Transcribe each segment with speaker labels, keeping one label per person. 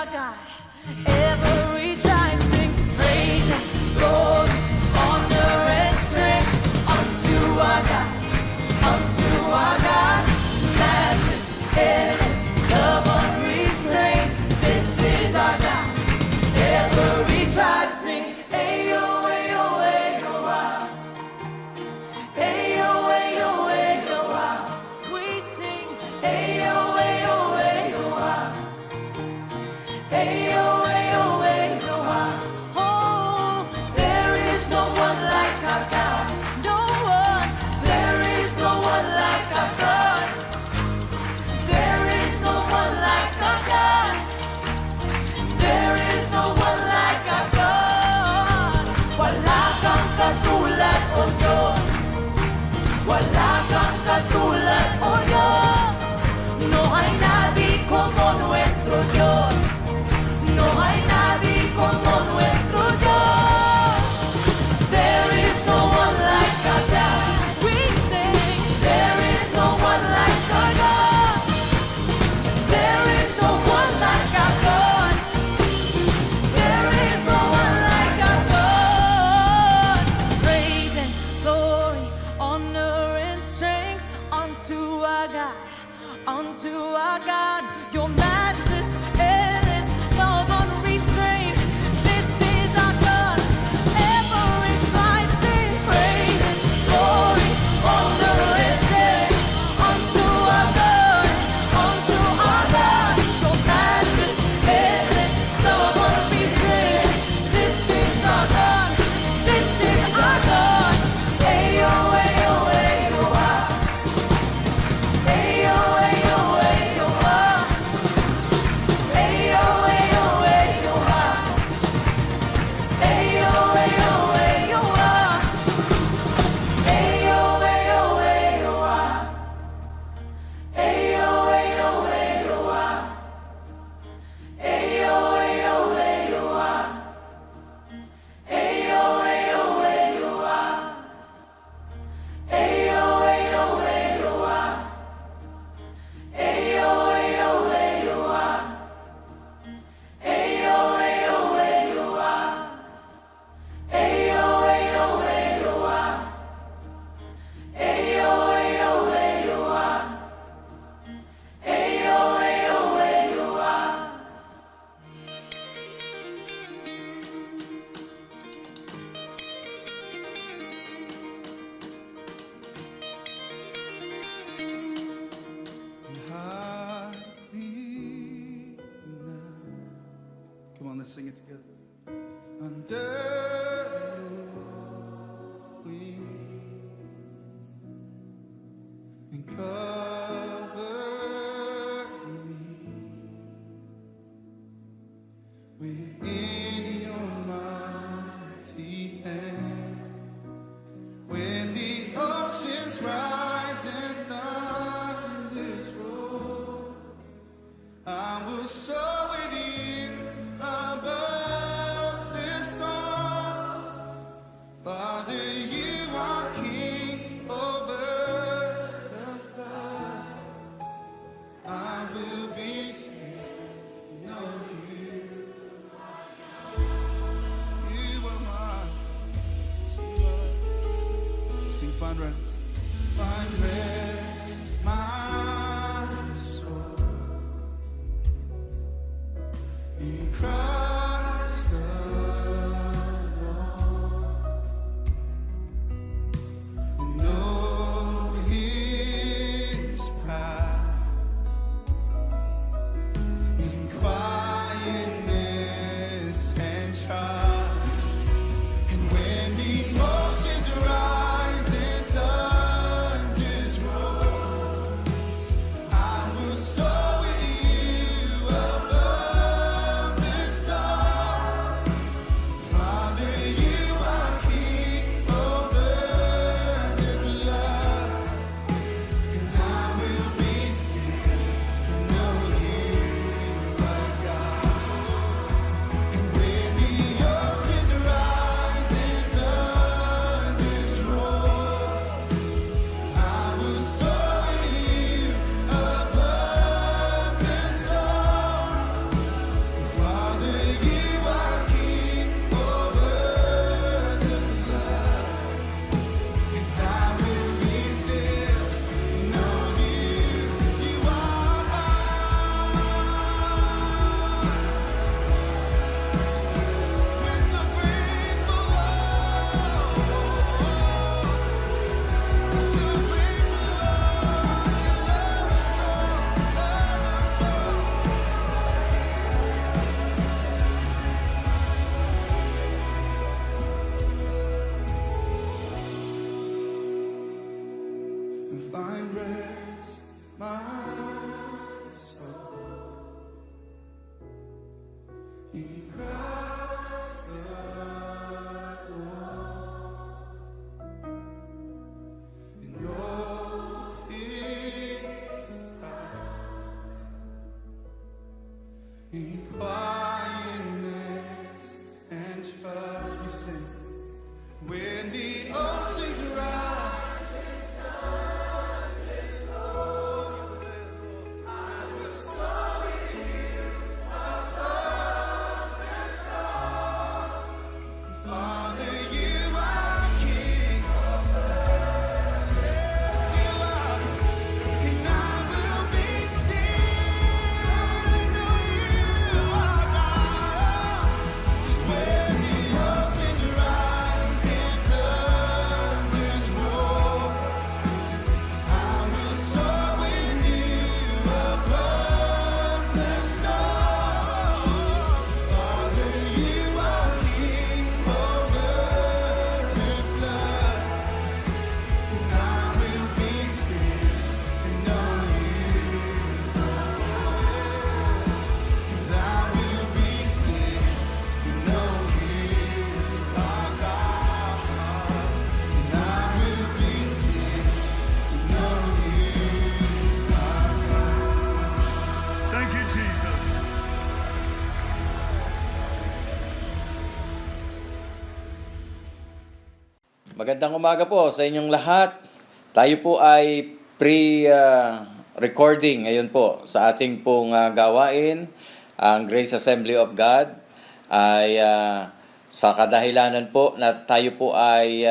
Speaker 1: our God. Every tribe sing praise and glory, honor and strength unto our God, unto our God. Matchless, endless, love unrestrained. This is our God. Every tribe sing, ayo, ayo, ayo, ah. Ayo, ayo, ayo, ah. We sing, ayo, ayo, ayo, ah. Ayo, ayo, ayo, ah. Oh, there is no one like our God. No one. There is no one like our God. There is no one like our God. There is no one like our God. Wala kang katulad, O Diyos. Wala kang katulad, O Diyos. No hay nadie como nuestro Dios. No hay nadie como nuestro Dios. There is no one like our God. We sing, there is no one like our God. There is no one like our God. There is no one like our God. Praise and glory, honor and strength unto our God, unto our God. Your matchless, endless, love unrestrained. This is our God. Every tribe sing praise and glory, honor and strength unto our God, unto our God. Your matchless, endless, love unrestrained. This is our God. This is our God. Ayo, ayo, ayo, ah. Ayo, ayo, ayo, ah. Ayo, ayo, ayo, ah. Ayo, ayo, ayo, ah. Ayo, ayo, ayo, ah. Ayo, ayo, ayo, ah. Ayo, ayo, ayo, ah. Ayo, ayo, ayo, ah. Ayo, ayo, ayo, ah. Ayo, ayo, ayo, ah. Ayo, ayo, ayo, ah. Ayo, ayo, ayo, ah. Ayo, ayo, ayo, ah. Ayo, ayo, ayo, ah.
Speaker 2: Come on, let's sing it together. Under your wings and cover me within your mighty hand. When the oceans rise and thunders roar, I will soar with you above the storm. Father, you are king over the flood. I will be still, know you. You are mine. You are. Sing, find rest. Find rest, my soul. In Christ alone, and know His power in quietness and trust. And when the oceans rise and thunders roar, I will soar with you above the storm. rest my soul in Christ the Lord. In your in quietness and trust we sing. When the oceans rise, Father, you are King. Yes, you are. And I will be still and know you are God. 'Cause when the oceans rise and thunders roar, I will soar with you above the storm. Father, you are King over the flood, and I will be still and know you. 'Cause I will be still and know you are God. And I will be still and know you.
Speaker 3: Thank you, Jesus.
Speaker 4: Magandang umaga po sa inyong lahat. Tayo po ay pre-recording ngayon po sa ating pong gawain. Ang Grace Assembly of God ay sa kadahilanan po na tayo po ay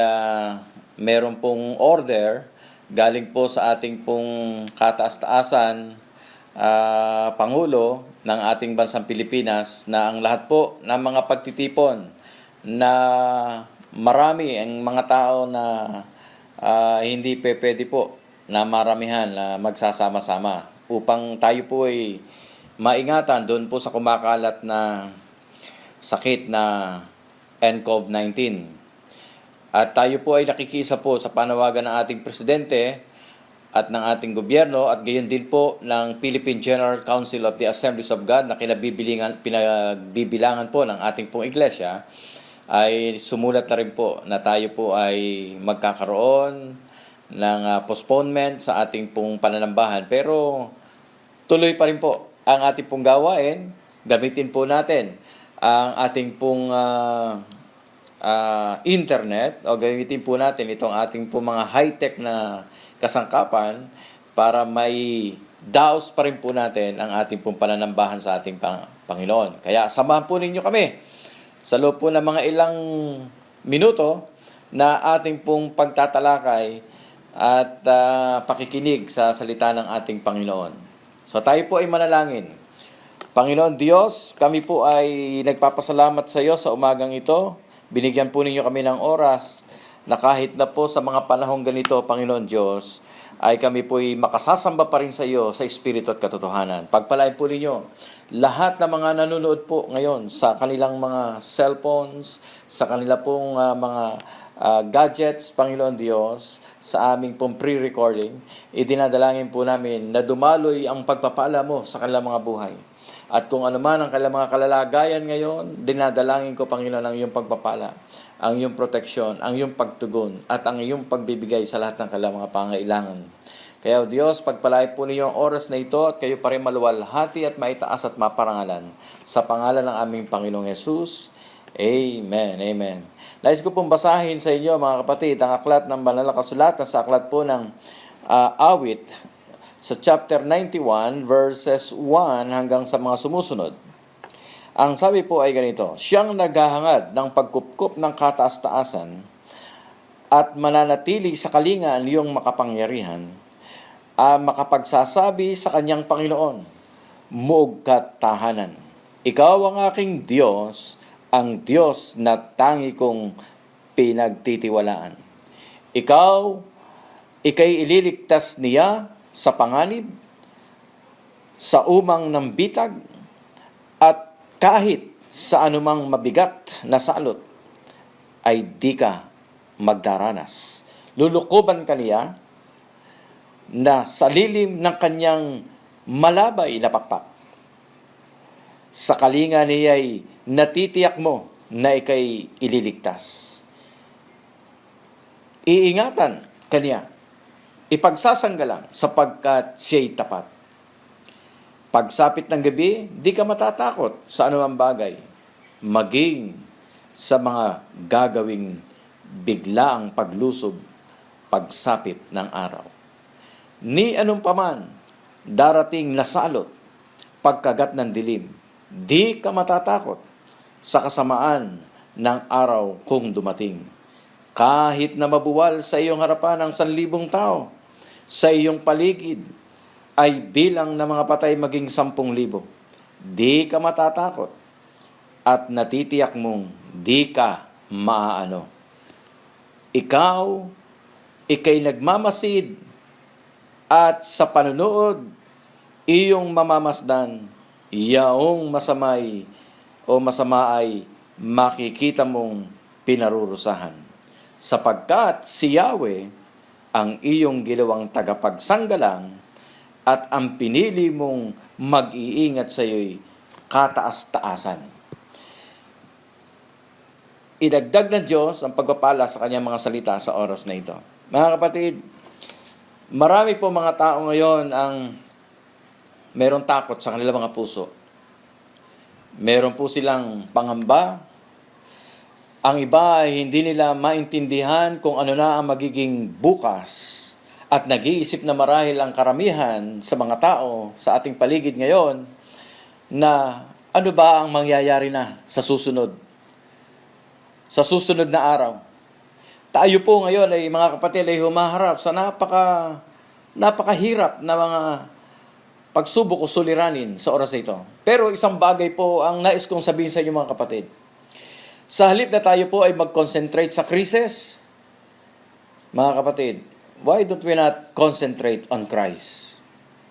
Speaker 4: meron pong order galing po sa ating pong kataas-taasan Pangulo ng ating bansang Pilipinas na ang lahat po ng mga pagtitipon na marami ang mga tao na hindi pwede po na maramihan na magsasama-sama upang tayo po ay maingatan doon po sa kumakalat na sakit na nCoV-19. At tayo po ay nakikisa po sa panawagan ng ating presidente at ng ating gobyerno at gayon din po ng Philippine General Council of the Assemblies of God na pinagbibilangan po ng ating pong iglesia, ay sumulat na rin po na tayo po ay magkakaroon ng postponement sa ating pong pananambahan. Pero tuloy pa rin po ang ating pong gawain. Gamitin po natin ang ating pong internet o gamitin po natin itong ating pong mga high-tech na kasangkapan para may daos pa rin po natin ang ating pong pananambahan sa ating Panginoon. Kaya samahan po ninyo kami sa loob po ng mga ilang minuto na ating pong pagtatalakay at pakikinig sa salita ng ating Panginoon. So tayo po ay manalangin. Panginoon Diyos, kami po ay nagpapasalamat sa iyo sa umagang ito. Binigyan po ninyo kami ng oras na kahit na po sa mga panahong ganito, Panginoon Diyos, ay kami po'y makasasamba pa rin sa iyo sa Espiritu at katotohanan. Pagpalain po ninyo lahat ng mga nanonood po ngayon sa kanilang mga cellphones, sa kanila pong mga gadgets, Panginoon Diyos, sa aming pong pre-recording. Idinadalangin po namin na dumaloy ang pagpapala mo sa kanilang mga buhay. At kung ano man ang kanilang mga kalalagayan ngayon, dinadalangin ko, Panginoon, ang iyong pagpapala, ang iyong proteksyon, ang iyong pagtugon, at ang iyong pagbibigay sa lahat ng kanilang mga pangailangan. Kaya, O Diyos, pagpalain po ninyo ang oras na ito at kayo pa rin maluwalhati at maitaas at maparangalan. Sa pangalan ng aming Panginoong Yesus, Amen. Amen. Nais ko pong basahin sa inyo, mga kapatid, ang aklat ng banal na kasulatan sa aklat po ng awit sa chapter 91, verses 1 hanggang sa mga sumusunod. Ang sabi po ay ganito: Siyang naghahangad ng pagkupkup ng kataas-taasan at mananatili sa kalinga ang iyong makapangyarihan, makapagsasabi sa kanyang Panginoon, muog ka't tahanan. Ikaw ang aking Diyos, ang Diyos na tangi kong pinagtitiwalaan. Ika'y ililigtas niya sa panganib, sa umang ng bitag, at kahit sa anumang mabigat na salot, ay di ka magdaranas. Lulukuban ka niya na sa lilim ng kanyang malabay na pakpak. Sa kalinga niya'y natitiyak mo na ikay ililigtas. Iingatan kaniya, ipagsasanggalang sapagkat siya'y tapat. Pagsapit ng gabi, di ka matatakot sa anumang bagay, maging sa mga gagawing biglaang paglusob, pagsapit ng araw. Ni anong paman darating na salot, pagkagat ng dilim, di ka matatakot sa kasamaan ng araw kung dumating. Kahit na mabuwal sa iyong harapan ang 1,000 tao, sa iyong paligid ay bilang ng mga patay maging 10,000. Di ka matatakot at natitiyak mong di ka maaano. Ikaw, ikay nagmamasid at sa panunood, iyong mamamasdan, yaong masama ay makikita mong pinarurusahan. Sapagkat si Yahweh ang iyong ginawang tagapagsanggalang at ang pinili mong mag-iingat sa iyo'y kataas-taasan. Idagdag ng Diyos ang pagpapala sa kanyang mga salita sa oras na ito. Mga kapatid, marami po mga tao ngayon ang meron takot sa kanilang mga puso. Meron po silang pangamba. Ang iba ay hindi nila maintindihan kung ano na ang magiging bukas at nag-iisip na marahil ang karamihan sa mga tao sa ating paligid ngayon na ano ba ang mangyayari na sa susunod na araw. Tayo po ngayon ay mga kapatid ay humaharap sa napakahirap na mga pagsubok o suliranin sa oras na ito. Pero isang bagay po ang nais kong sabihin sa inyo mga kapatid. Sa halip na tayo po ay mag-concentrate sa krisis, mga kapatid, why don't we not concentrate on Christ?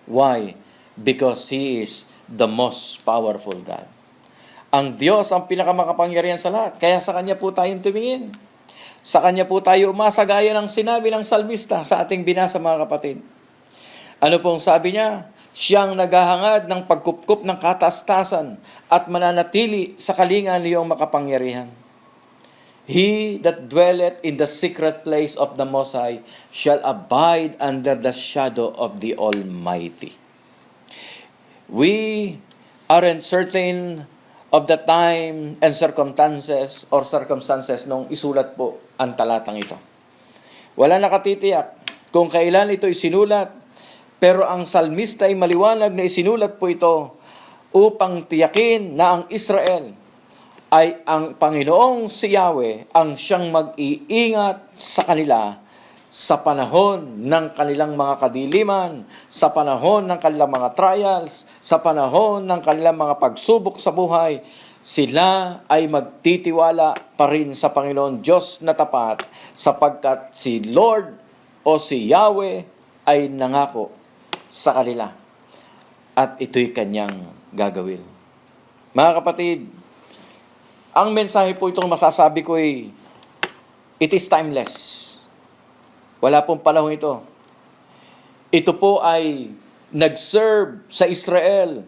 Speaker 4: Why? Because He is the most powerful God. Ang Diyos ang pinakamakapangyarihan sa lahat. Kaya sa Kanya po tayong tumingin. Sa Kanya po tayo umasa gaya ng sinabi ng salmista sa ating binasa mga kapatid. Ano pong sabi niya? Siyang naghahangad ng pagkupkup ng kataas-taasan at mananatili sa kalinga niyong makapangyarihan. He that dwelleth in the secret place of the Most High shall abide under the shadow of the Almighty. We aren't certain of the time and circumstances nung isulat po ang talatang ito. Wala nakatitiyak kung kailan ito isinulat. Pero ang salmista ay maliwanag na isinulat po ito upang tiyakin na ang Israel ay ang Panginoong si Yahweh ang siyang mag-iingat sa kanila sa panahon ng kanilang mga kadiliman, sa panahon ng kanilang mga trials, sa panahon ng kanilang mga pagsubok sa buhay. Sila ay magtitiwala pa rin sa Panginoon Diyos na tapat sapagkat si Lord o si Yahweh ay nangako sa kanila at ito'y kanyang gagawin. Mga kapatid, ang mensahe po itong masasabi ko ay it is timeless. Wala pong panahon ito. Ito po ay nag-serve sa Israel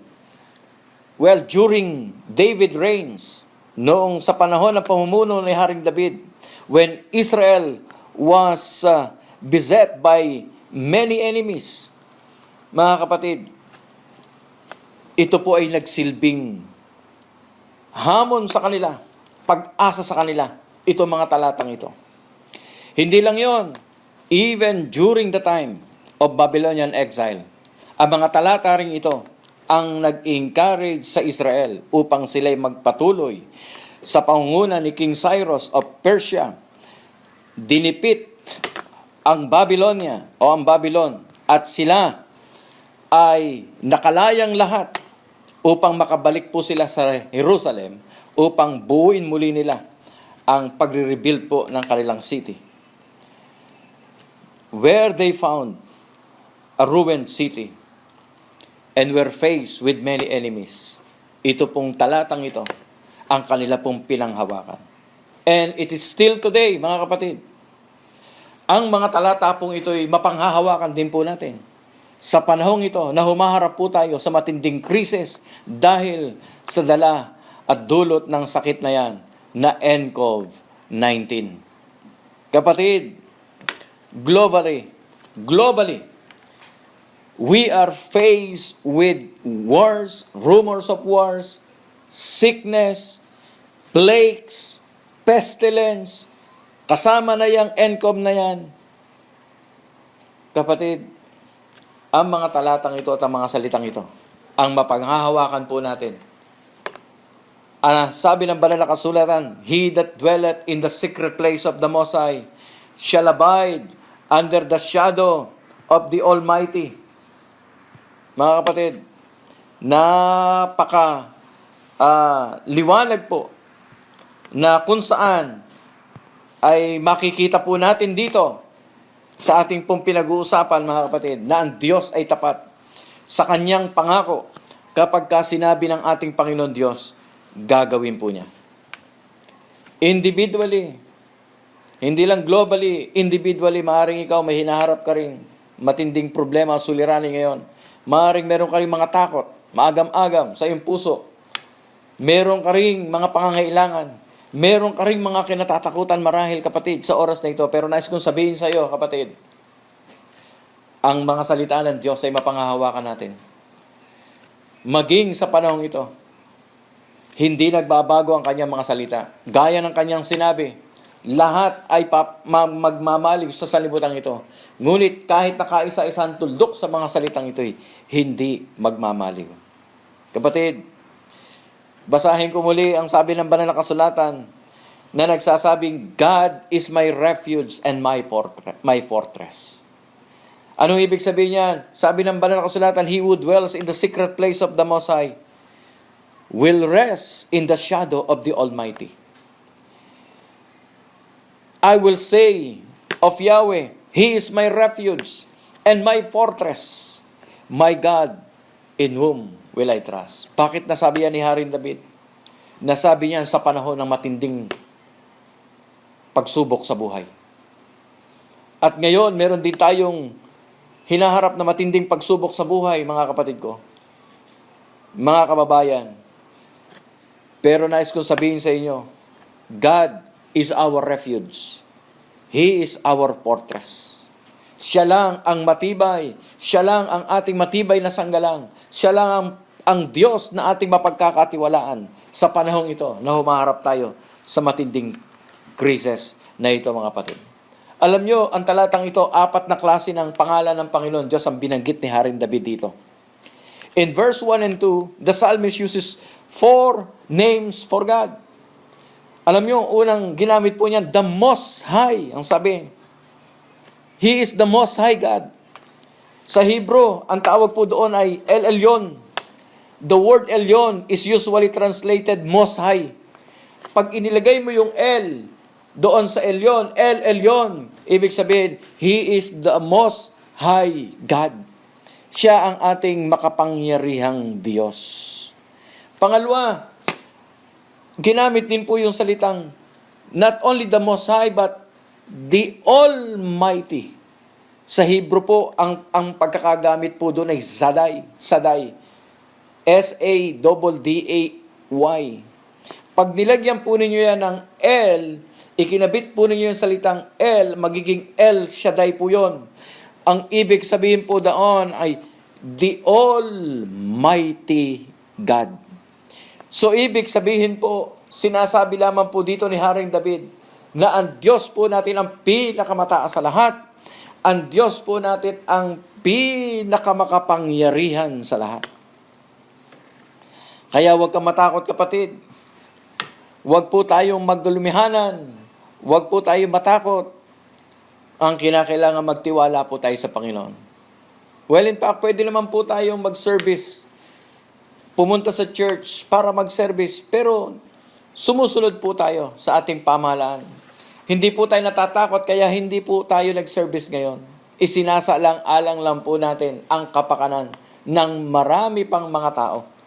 Speaker 4: during David reigns, noong sa panahon ng pamumuno ni Haring David, when Israel was beset by many enemies. Mga kapatid, ito po ay nagsilbing hamon sa kanila, pag-asa sa kanila, ito mga talatang ito. Hindi lang yon, even during the time of Babylonian exile, ang mga talata rin ito ang nag-encourage sa Israel upang sila'y magpatuloy sa pangunguna ni King Cyrus of Persia. Dinipit ang Babylonia o ang Babylon at sila ay nakalayang lahat upang makabalik po sila sa Jerusalem upang buuin muli nila ang pagre-rebuild po ng kanilang city. Where they found a ruined city and were faced with many enemies. Ito pong talatang ito ang kanila pong pinanghawakan. And it is still today, mga kapatid. Ang mga talata pong ito'y mapanghahawakan din po natin. Sa panahong ito na humaharap po tayo sa matinding krisis dahil sa dala at dulot ng sakit na yan na nCoV-19. Kapatid, globally, we are faced with wars, rumors of wars, sickness, plagues, pestilence, kasama na yung nCoV na yan. Kapatid, ang mga talatang ito at ang mga salitang ito, ang mapanghahawakan po natin. Sabi ng banal na kasulatan, He that dwelleth in the secret place of the Most High shall abide under the shadow of the Almighty. Mga kapatid, napaka liwanag po na kung saan ay makikita po natin dito sa ating pong pinag-uusapan, mga kapatid, na ang Diyos ay tapat sa kanyang pangako kapag sinabi ng ating Panginoon Diyos, gagawin po niya. Individually, hindi lang globally, individually, maaaring ikaw may hinaharap ka rin matinding problema, suliranin ngayon. Maaaring meron ka rin mga takot, maagam-agam sa iyong puso. Meron ka rin mga pangangailangan. Meron ka rin mga kinatatakutan marahil, kapatid, sa oras na ito. Pero nais kong sabihin sa iyo, kapatid, ang mga salita ng Diyos ay mapanghahawakan natin. Maging sa panahong ito, hindi nagbabago ang kanyang mga salita. Gaya ng kanyang sinabi, lahat ay magmamaliw sa sanlibutan ito. Ngunit kahit nakaisa-isang tuldok sa mga salitang ito'y hindi magmamaliw. Kapatid, basahin ko muli ang sabi ng banal na kasulatan na nagsasabing, God is my refuge and my fortress. Anong ibig sabihin niyan? Sabi ng banal na kasulatan, He who dwells in the secret place of the Most High will rest in the shadow of the Almighty. I will say of Yahweh, He is my refuge and my fortress, my God in whom will I trust. Bakit nasabi yan ni Haring David? Nasabi niyan sa panahon ng matinding pagsubok sa buhay. At ngayon, meron din tayong hinaharap na matinding pagsubok sa buhay, mga kapatid ko. Mga kababayan. Pero nais kong sabihin sa inyo, God is our refuge. He is our fortress. Siya lang ang matibay. Siya lang ang ating matibay na sanggalang. Siya lang ang Diyos na ating mapagkakatiwalaan sa panahong ito na humaharap tayo sa matinding krisis na ito, mga kapatid. Alam nyo, ang talatang ito, 4 na klase ng pangalan ng Panginoon Diyos ang binanggit ni Haring David dito. In verse 1 and 2, the psalmist uses 4 names for God. Alam nyo, unang ginamit po niyan, the Most High, ang sabi. He is the Most High God. Sa Hebrew, ang tawag po doon ay El Elyon. The word Elyon is usually translated Most High. Pag inilagay mo yung El doon sa Elyon, El Elyon, ibig sabihin, He is the Most High God. Siya ang ating makapangyarihang Diyos. Pangalawa, ginamit din po yung salitang not only the Most High but the Almighty. Sa Hebrew po, ang pagkakagamit po doon ay Shaddai. Shaddai. S-A-D-D-A-Y. Pag nilagyan po ninyo yan ng El, ikinabit po ninyo yung salitang El, magiging El Shaddai po yon. Ang ibig sabihin po doon ay the Almighty God. So, ibig sabihin po, sinasabi lamang po dito ni Haring David na ang Diyos po natin ang pinakamataas sa lahat. Ang Diyos po natin ang pinakamakapangyarihan sa lahat. Kaya huwag kang matakot, kapatid. Huwag po tayong maglumihanan. Huwag po tayong matakot. Ang kinakailangan magtiwala po tayo sa Panginoon. Well, in fact, pwede naman po tayong mag-service, pumunta sa church para mag-service, pero sumusunod po tayo sa ating pamahalaan. Hindi po tayo natatakot, kaya hindi po tayo nag-service ngayon. Isinasaalang-alang lang po natin ang kapakanan ng marami pang mga tao.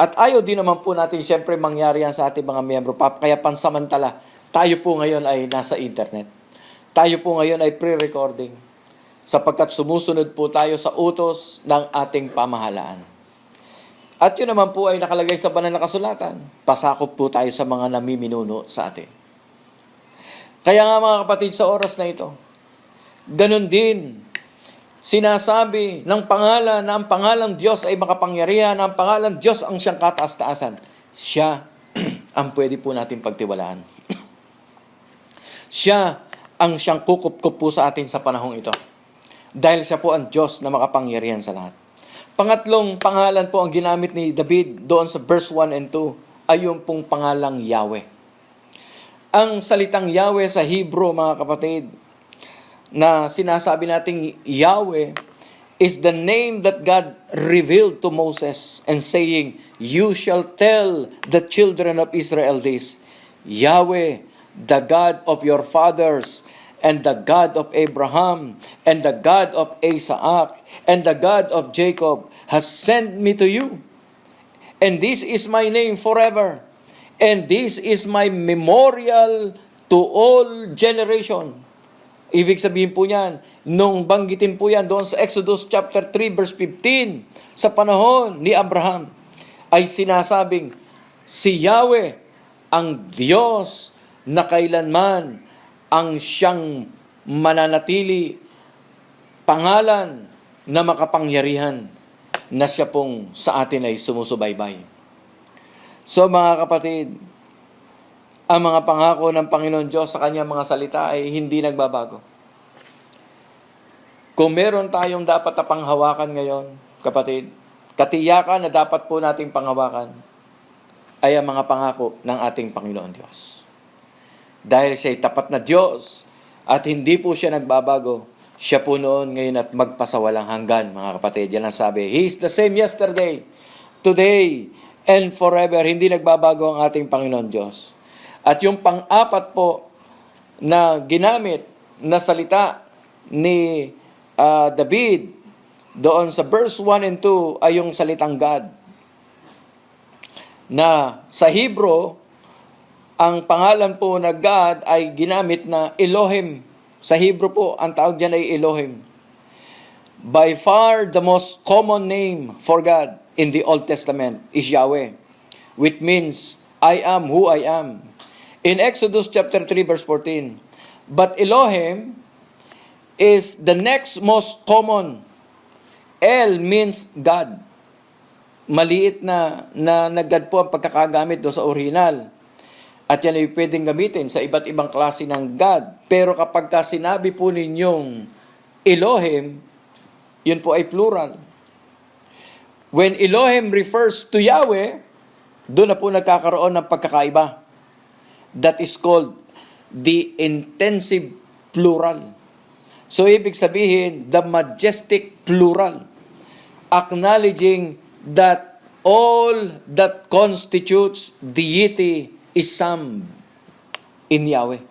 Speaker 4: At ayaw din naman po natin siyempre mangyari yan sa ating mga miyembro. Kaya pansamantala, tayo po ngayon ay nasa internet. tayo po ngayon ay pre-recording sapagkat sumusunod po tayo sa utos ng ating pamahalaan. At yun naman po ay nakalagay sa banal na kasulatan. Pasakop po tayo sa mga namiminuno sa atin. Kaya nga mga kapatid, sa oras na ito, ganun din, sinasabi ng pangalan na ang pangalang Diyos ay makapangyarihan, ang pangalang Diyos ang siyang kataas-taasan. Siya ang pwede po natin pagtiwalaan. Siya ang siyang kukup-kup po sa atin sa panahong ito. Dahil siya po ang Diyos na makapangyarihan sa lahat. Pangatlong pangalan po ang ginamit ni David doon sa verse 1 and 2 ay yung pong pangalang Yahweh. Ang salitang Yahweh sa Hebrew, mga kapatid, na sinasabi nating Yahweh is the name that God revealed to Moses and saying, "You shall tell the children of Israel this, Yahweh, the God of your fathers, and the God of Abraham, and the God of Isaac, and the God of Jacob, has sent me to you. And this is my name forever, and this is my memorial to all generation." Ibig sabihin po niyan, nung banggitin po yan doon sa Exodus chapter 3 verse 15, sa panahon ni Abraham, ay sinasabing, si Yahweh, ang Diyos na kailanman ang siyang mananatili, pangalan na makapangyarihan, na siya pong sa atin ay sumusubaybay. So mga kapatid, ang mga pangako ng Panginoon Diyos sa kanyang mga salita ay hindi nagbabago. Kung meron tayong dapat na panghawakan ngayon, kapatid, katiyakan na dapat po nating panghawakan ay ang mga pangako ng ating Panginoon Diyos. Dahil siya ay tapat na Diyos at hindi po siya nagbabago, siya po noon, ngayon at magpasawalang hanggan, mga kapatid. Yan ang sabi, He is the same yesterday, today, and forever. Hindi nagbabago ang ating Panginoon Diyos. At yung pang-apat po na ginamit na salita ni David doon sa verse 1 and 2 ay yung salitang God. Na sa Hebrew, ang pangalan po na God ay ginamit na Elohim. Sa Hebrew po, ang tawag diyan ay Elohim. By far the most common name for God in the Old Testament is Yahweh, which means I am who I am. In Exodus chapter 3 verse 14, but Elohim is the next most common. El means God. Maliit na God po ang pagkakagamit doon sa original. At yan ay pwedeng gamitin sa iba't ibang klase ng God. Pero kapag sinabi po ninyong Elohim, yun po ay plural. When Elohim refers to Yahweh, doon na po nagkakaroon ng pagkakaiba. That is called the intensive plural. So, ibig sabihin, the majestic plural. Acknowledging that all that constitutes deity is summed in Yahweh.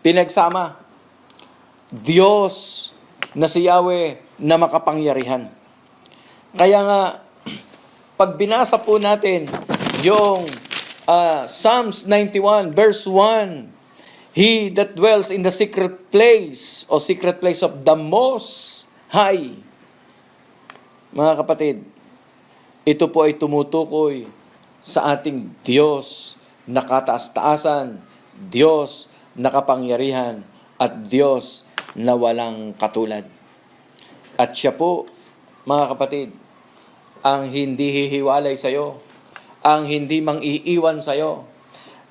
Speaker 4: Pinagsama, Diyos na si Yahweh na makapangyarihan. Kaya nga, pag binasa po natin yung Psalms 91 verse 1, He that dwells in the secret place o secret place of the Most High. Mga kapatid, ito po ay tumutukoy sa ating Diyos na kataas-taasan, Diyos na kapangyarihan, at Diyos na walang katulad. At siya po, mga kapatid, ang hindi hihiwalay sa iyo, ang hindi mang-iiwan sa iyo,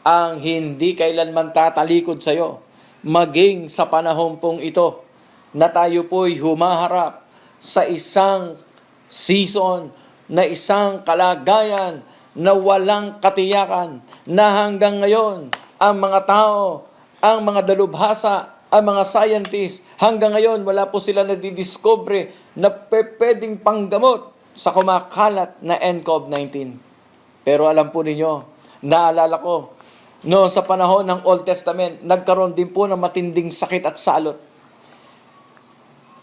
Speaker 4: ang hindi kailanman tatalikod sa iyo, maging sa panahon pong ito na tayo po'y humaharap sa isang season, na isang kalagayan na walang katiyakan, na hanggang ngayon, ang mga tao, ang mga dalubhasa, ang mga scientists, hanggang ngayon, wala po sila nadidiscover na pwedeng panggamot sa kumakalat na COVID-19. Pero alam po ninyo, naalala ko, no, sa panahon ng Old Testament, nagkaroon din po ng matinding sakit at salot.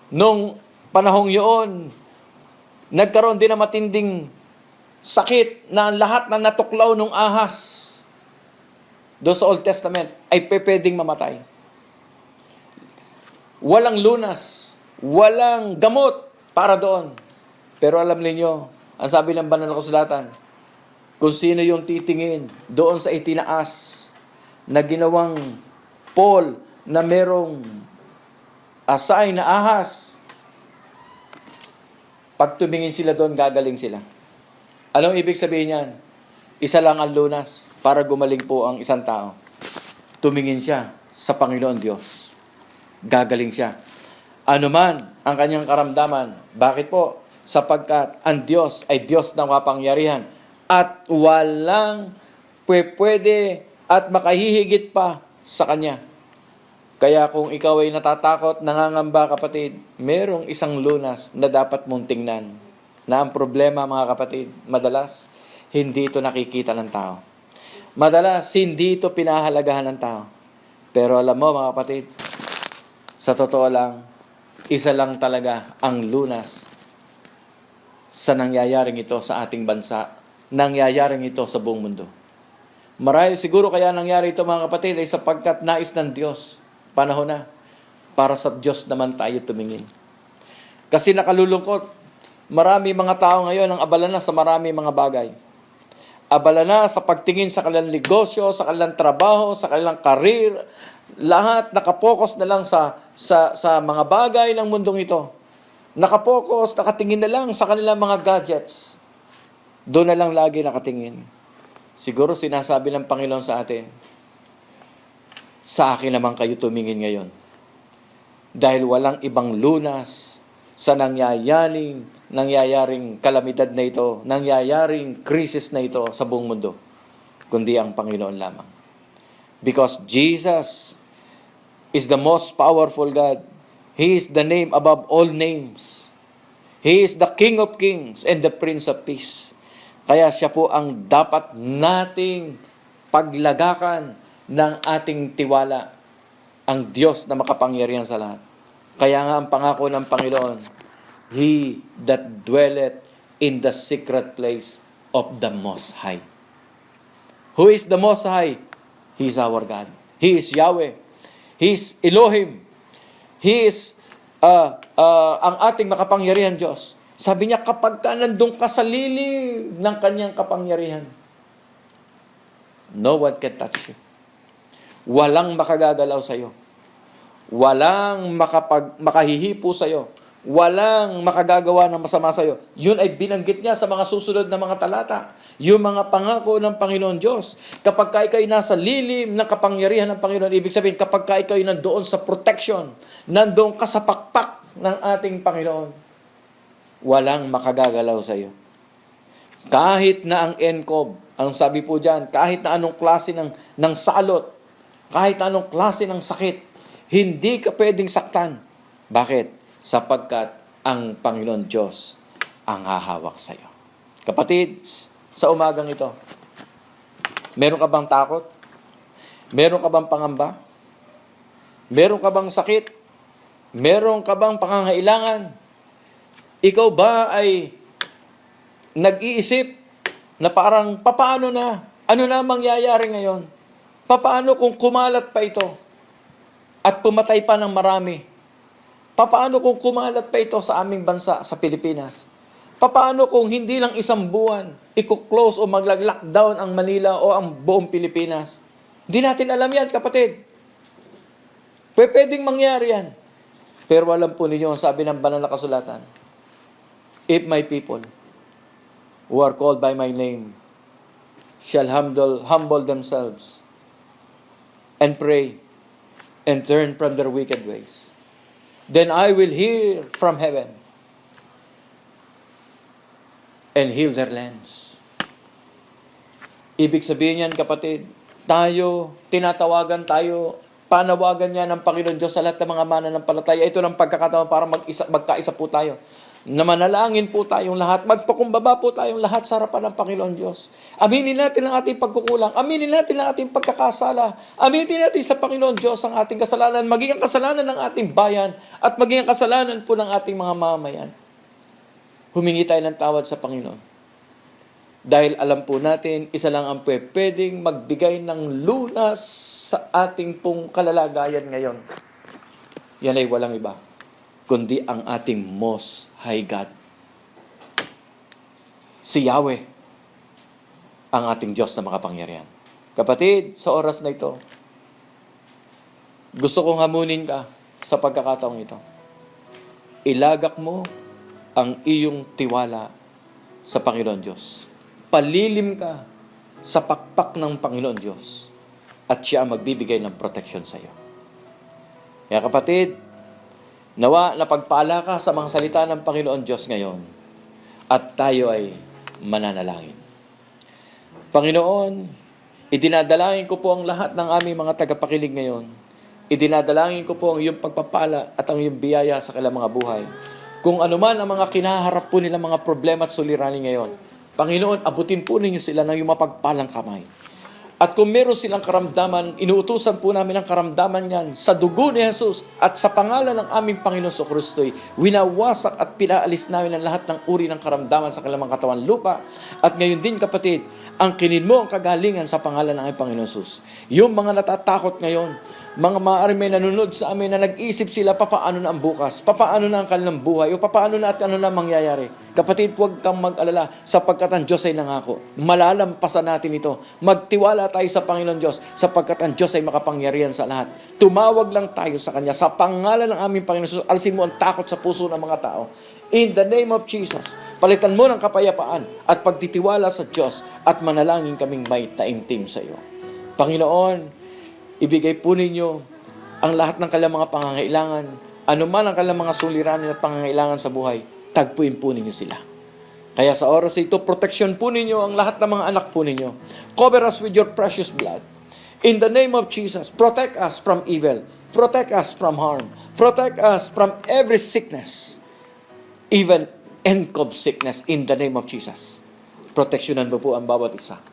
Speaker 4: Nung panahong yun, nagkaroon din ng matinding sakit na lahat na natuklaw ng ahas doon sa Old Testament ay pwedeng mamatay. walang lunas, walang gamot para doon. Pero alam niyo, ang sabi ng banal na kasulatan, kung sino yung titingin doon sa itinaas na ginawang pole na merong asay na ahas, pag tumingin sila doon, gagaling sila. Anong ibig sabihin yan? Isa lang ang lunas para gumaling po ang isang tao. Tumingin siya sa Panginoon Diyos. Gagaling siya. Ano man ang kanyang karamdaman. Bakit po? Sapagkat ang Diyos ay Diyos ng kapangyarihan at walang pwede at makahihigit pa sa Kanya. Kaya kung ikaw ay natatakot, nangangamba kapatid, merong isang lunas na dapat mong tingnan. Na ang problema mga kapatid, madalas, hindi ito nakikita ng tao. Madalas, hindi ito pinahalagahan ng tao. Pero alam mo mga kapatid, sa totoo lang, isa lang talaga ang lunas sa nangyayaring ito sa ating bansa, nangyayaring ito sa buong mundo. Marahil siguro kaya nangyari ito mga kapatid ay sapagkat nais ng Diyos. Panahon na para sa Diyos naman tayo tumingin. Kasi nakalulungkot, marami mga tao ngayon ang abala na sa marami mga bagay. Abala na sa pagtingin sa kanilang negosyo, sa kanilang trabaho, sa kanilang karir. Lahat nakapokus na lang sa mga bagay ng mundong ito. Nakapokus, nakatingin na lang sa kanilang mga gadgets. Doon na lang lagi nakatingin. Siguro sinasabi ng Panginoon sa atin, sa akin naman kayo tumingin ngayon. Dahil walang ibang lunas sa nangyayaring kalamidad na ito, nangyayaring krisis na ito sa buong mundo, kundi ang Panginoon lamang. Because Jesus is the most powerful God. He is the name above all names. He is the King of Kings and the Prince of Peace. Kaya siya po ang dapat nating paglagakan ng ating tiwala, ang Diyos na makapangyarihan sa lahat. Kaya nga ang pangako ng Panginoon, He that dwelleth in the secret place of the Most High. Who is the Most High? He is our God. He is Yahweh. He is Elohim. He is ang ating makapangyarihan Diyos. Sabi niya, kapag ka nandun ka sa lilim ng kanyang kapangyarihan, no one can touch you. Walang makagagalaw sa iyo. Walang makahihipo sa iyo. Walang makagagawa ng masama sa iyo. Yun ay binanggit niya sa mga susunod na mga talata. Yung mga pangako ng Panginoon Diyos. Kapag ka ikaw'y nasa lilim ng kapangyarihan ng Panginoon, ibig sabihin, kapag ka ikaw'y nandoon sa protection, nandoon ka sa pakpak ng ating Panginoon, walang makagagalaw sa iyo. Kahit na ang NCOV, ang sabi po dyan, kahit na anong klase ng salot, kahit na anong klase ng sakit, hindi ka pwedeng saktan. Bakit? Sapagkat ang Panginoon Diyos ang hahawak sa iyo. Kapatid, sa umagang ito, meron ka bang takot? Meron ka bang pangamba? Meron ka bang sakit? Meron ka bang pangangailangan? Ikaw ba ay nag-iisip na parang papaano na? Ano na mangyayari ngayon? Papaano kung kumalat pa ito at pumatay pa ng marami? Papaano kung kumalat pa ito sa aming bansa, sa Pilipinas? Papaano kung hindi lang isang buwan, i-close o mag-lockdown ang Manila o ang buong Pilipinas? Hindi natin alam yan, kapatid. Pwedeng mangyari yan. Pero alam po ninyo, sabi ng banal na kasulatan, if my people who are called by my name shall humble themselves and pray and turn from their wicked ways, then I will hear from heaven and heal their lands. Ibig sabihin yan, kapatid, tinatawagan tayo, panawagan niya ng Panginoon Diyos sa lahat ng mga mananampalataya. Ito ng pagkakataon para magkaisa po tayo. Na manalangin po tayong lahat, magpakumbaba po tayong lahat sa harapan ng Panginoon Diyos. Aminin natin ang ating pagkukulang, aminin natin ang ating pagkakasala, aminin natin sa Panginoon Diyos ang ating kasalanan, maging ang kasalanan ng ating bayan, at maging ang kasalanan po ng ating mga mamamayan. Humingi tayo ng tawad sa Panginoon. Dahil alam po natin, isa lang ang pwedeng magbigay ng lunas sa ating pong kalalagayan ngayon. yan ay walang iba, kundi ang ating Most High God. Si Yahweh, ang ating Diyos na makapangyarihan. Kapatid, sa oras na ito, gusto kong hamunin ka sa pagkakataong ito. Ilagak mo ang iyong tiwala sa Panginoon Diyos. Palilim ka sa pakpak ng Panginoon Diyos at siya ang magbibigay ng protection sa iyo. Kaya kapatid, nawa na pagpala ka sa mga salita ng Panginoon Diyos ngayon at tayo ay mananalangin. Panginoon, idinadalangin ko po ang lahat ng aming mga tagapakinig ngayon. Idinadalangin ko po ang iyong pagpapala at ang iyong biyaya sa kanilang mga buhay. Kung anuman ang mga kinaharap po nila mga problema at suliranin ngayon, Panginoon, abutin po ninyo sila ng iyong mapagpalang kamay. At kung meron silang karamdaman, inuutusan po namin ang karamdaman yan sa dugo ni Jesus at sa pangalan ng aming Panginoon sa Kristo'y winawasak at pinaalis namin ang lahat ng uri ng karamdaman sa kanilang katawan lupa. At ngayon din kapatid, ang kinin mo ang kagalingan sa pangalan ng aming Panginoon Jesus. Yung mga natatakot ngayon, mga maaari may nanonood sa amin na nag-isip sila papaano na ang bukas, papaano na ang kanilang buhay, o papaano na at ano na mangyayari. Kapatid, huwag kang mag-alala sapagkat ang Diyos ay nangako. Malalampasan natin ito. Magtiwala tayo sa Panginoon Diyos sapagkat ang Diyos ay makapangyarihan sa lahat. Tumawag lang tayo sa Kanya. Sa pangalan ng aming Panginoon Jesus, alisin mo ang takot sa puso ng mga tao. In the name of Jesus, palitan mo ng kapayapaan at pagtitiwala sa Diyos at manalangin kaming may taimtim sa iyo. Panginoon, ibigay po ninyo ang lahat ng kanilang mga pangangailangan. Ano man ang kanilang mga suliranin at pangangailangan sa buhay, tagpuin po ninyo sila. Kaya sa oras ito, protection po ninyo ang lahat ng mga anak po ninyo. Cover us with your precious blood. In the name of Jesus, protect us from evil. Protect us from harm. Protect us from every sickness. Even NCOV sickness in the name of Jesus. Proteksyonan mo po ang bawat isa.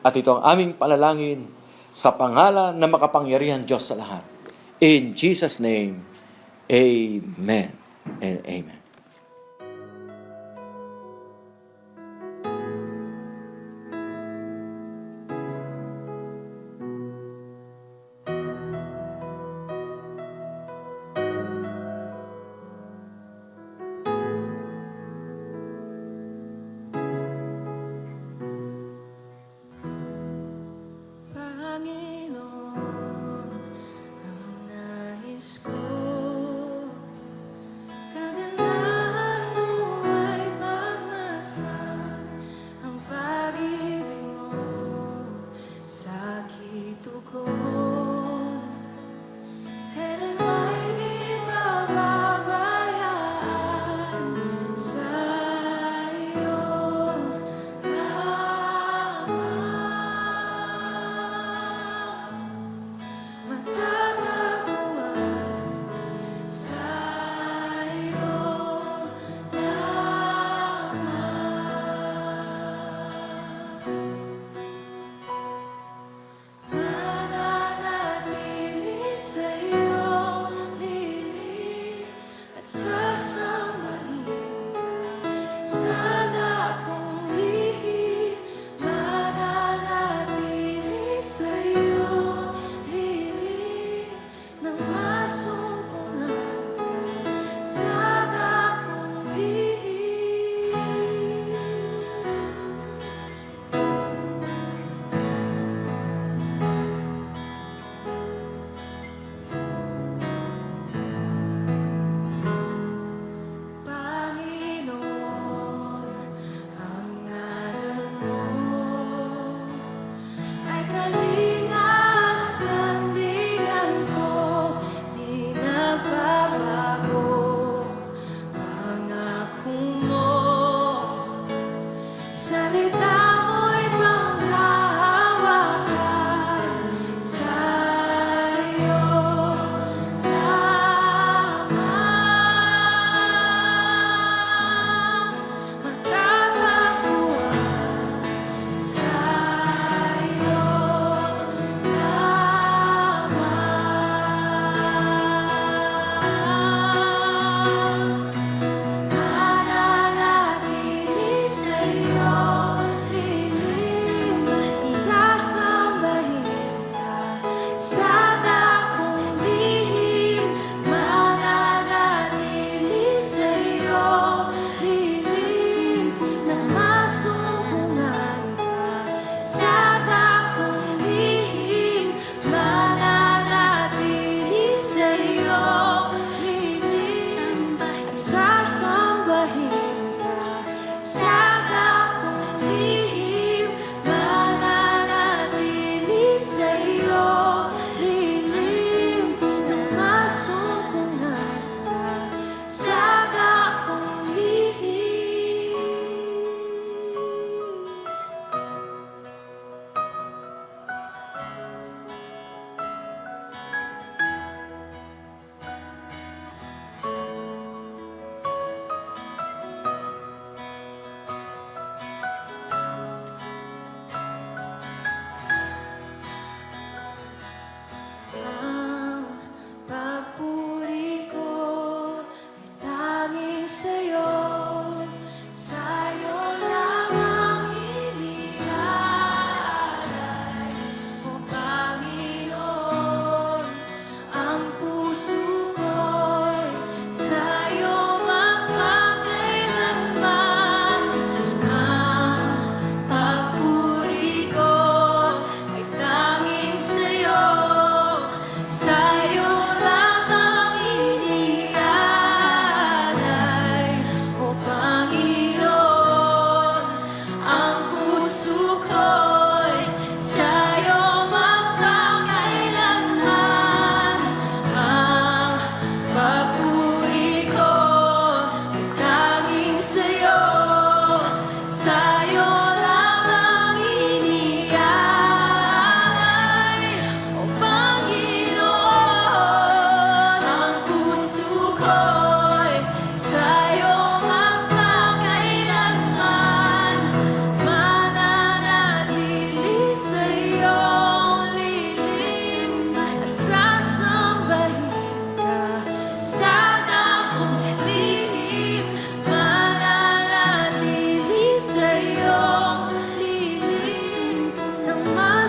Speaker 4: At ito ang aming panalangin sa pangalan na makapangyarihan Diyos sa lahat. In Jesus' name, Amen and Amen.
Speaker 1: Panginoon, ang nais ko, kagandahan mo ay pagmasdan, ang pag-ibig mo sa kitugon, kailan may di pababayaan sa iyo lamang. Matatagpuan sa iyo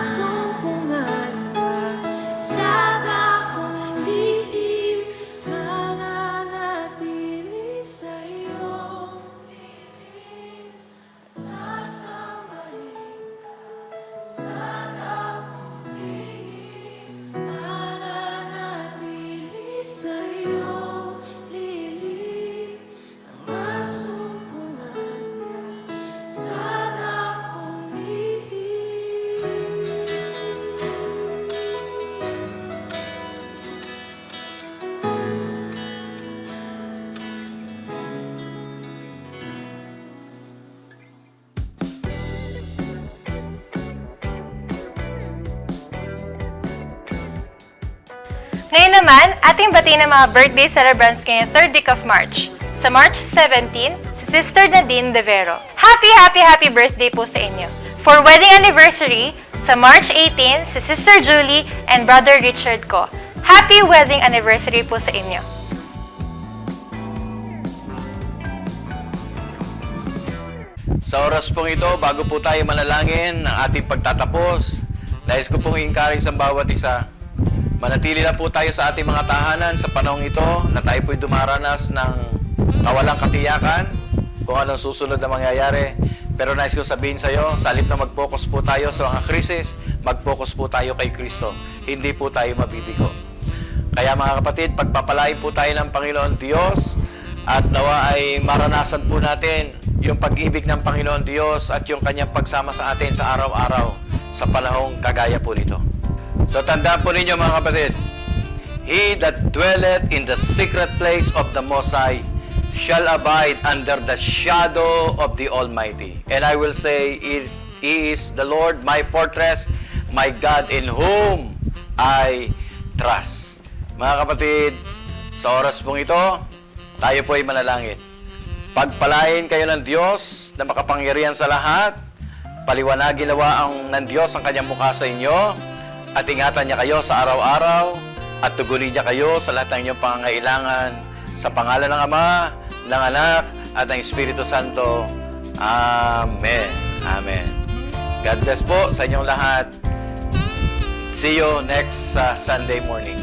Speaker 1: masumpungan ka. Sana kung lihim mananatili sa'yo, at sasambahin ka. Sana kung lihim mananatili sa'yo, lilim ang masumpungan ka. Sana kung lihim.
Speaker 5: Ngayon naman, ating batiin ang mga birthday celebrants ngayong 3rd week of March. Sa March 17, si Sister Nadine De Vero. Happy birthday po sa inyo. For wedding anniversary, sa March 18, si Sister Julie and Brother Richard ko. Happy wedding anniversary po sa inyo.
Speaker 4: Sa oras pong ito, bago po tayo manalangin ng ating pagtatapos, nais ko pong i-encourage ang bawat isa. Manatili lang po tayo sa ating mga tahanan sa panahong ito na tayo po'y dumaranas ng kawalang katiyakan kung anong susunod na mangyayari. Pero nais ko sabihin sa iyo, sa halip na mag-focus po tayo sa mga krisis, mag-focus po tayo kay Kristo. Hindi po tayo mabibigo. Kaya mga kapatid, pagpapalain po tayo ng Panginoon Diyos at nawa ay maranasan po natin yung pag-ibig ng Panginoon Diyos at yung kanyang pagsama sa atin sa araw-araw sa panahong kagaya po nito. So tandaan po ninyo mga kapatid, He that dwelleth in the secret place of the Most High shall abide under the shadow of the Almighty. And I will say, He is the Lord, my fortress, my God in whom I trust. Mga kapatid, sa oras pong ito, tayo po ay manalangin. Pagpalain kayo ng Diyos na makapangyarihan sa lahat, paliwanagin nawa ng Diyos ang kanyang mukha sa inyo, at ingatan niya kayo sa araw-araw, at tugunin niya kayo sa lahat ng inyong pangangailangan, sa pangalan ng Ama, ng Anak, at ng Espiritu Santo. Amen. Amen. God bless po sa inyong lahat. See you next Sunday morning.